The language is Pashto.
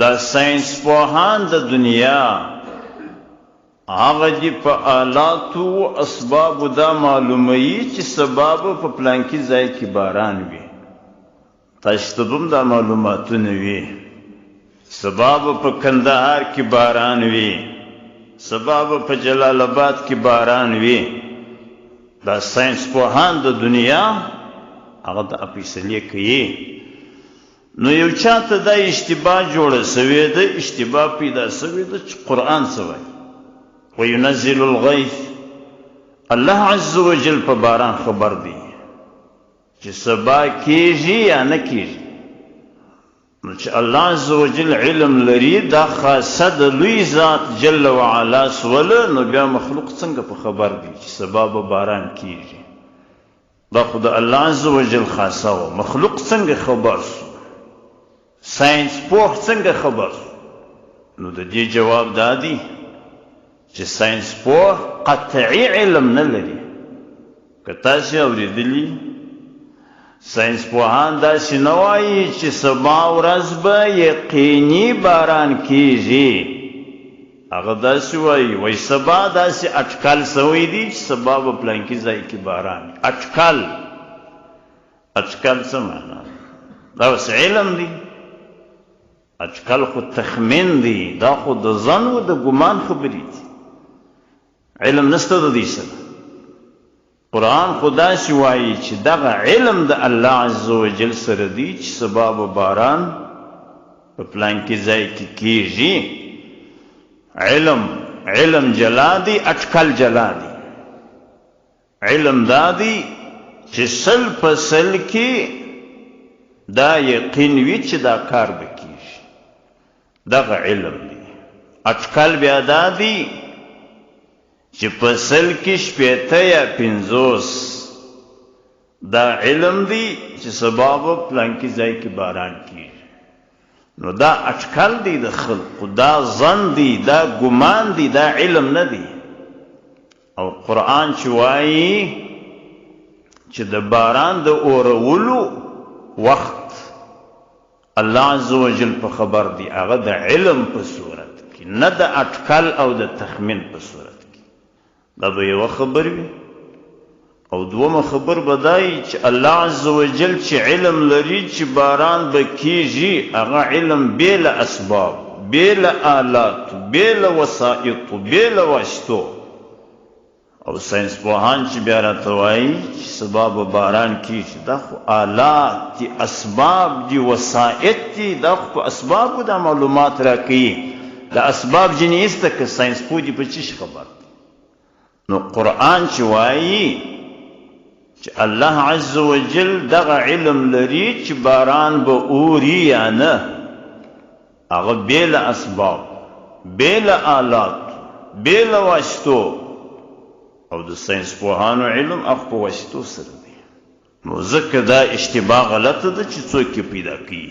دا ساینس پوهان د دنیا هغه دي په آلاتو و اسبابو دا معلوموي چې سبب په پلانکي ځای کې باران وي. تاسو ته هم دا معلوماتونه وي. سبب په کندهار کې باران وي، سبب په جلال آباد کې باران وي. دا ساینس پوهان د دنیا هغه دا فیصلې کوي. نو یو چاته دا اشتباه جوړه سوې ده، اشتباه پیدا سوې ده چې قرآن څه وایي وَيُنَزِّلُ الْغَيْثِ. الله عز وجل په باران خبر دی چې سبا کیږي یا نه کیږي. نو چې الله عز وجل علم لري دا خاصه د لوی ذات جل وعلا سوله، نو بیا مخلوق څنګه په خبر دی چې سبا به باران کیږي؟ دا خو د الله عز وجل خاصه و. مخلوق څنګه خبر سو؟ ساینس پوه څنګه خبر سو؟ نو د دې جواب دا دی چې ساینس پوه قطعي علم نه لري. که تاسې اورېدلي ساینس پوهان داسې نه وایي چې سبا ورځ به یقیني باران کیږي. هغه داسې وایي وایي سبا داسې اټکل سوی دی چې سبا به پلانکي ځای کې باران. اټکل څه معنا؟ دا اوس علم دی. اټکل خو تخمین دی، دا خو د ظن و د ګمان خبرې دي. علم نشته د دې سره. قرآن خو داسې وایي چې دغه علم د الله عز وجل سره دی چې سبا به باران په پلانکي ځای کې کیږي. علم جلا دی، اټکل جلا دی. علم دا دی چې سل په سل کې دا یقین وي چې دا کار به کیږي. دغه علم دی. اټکل بیا دا دی چې په سل کې شپېته یا 50 دا علم دی چې سبا به پلانکي ځای کې باران کیږي. نو دا اټکل دی د خلقو، دا ظن دی، دا ګمان دی، دا علم نه دی. او قرآن چې وایي چې د باران د اورولو وخت الله عز وجل په خبر دی، هغه د علم په صورت کې، نه د اټکل او د تخمین په صورت. دا به یوه خبر وي. او دومه خبر به دای چې الله عز وجل چې علم لري چې باران به کیږي، هغه علم بې له اسباب، بې له آلاتو، بې له وسایطو، بې له واسطو. او ساینس پوهان چې بیا راته وایي چې سبا به باران کیږي، دا خو آلات دي، اسباب دي، وسایط دي. دا خو په اسبابو دا معلومات راکوي. دا اسباب ځینې ایسته که ساینس پوه دي په څه شي خبر. نو قرآن چې وایي چې الله عز وجل دغه علم لري چې باران به اوري یا نه، هغه بې له اسباب، بې له آلات، بې له واسطو. او د ساینس پوهانو علم هغه په واسطو سره دی. نو ځکه دا اشتباه غلطه ده چې څوک یې پیدا کوي.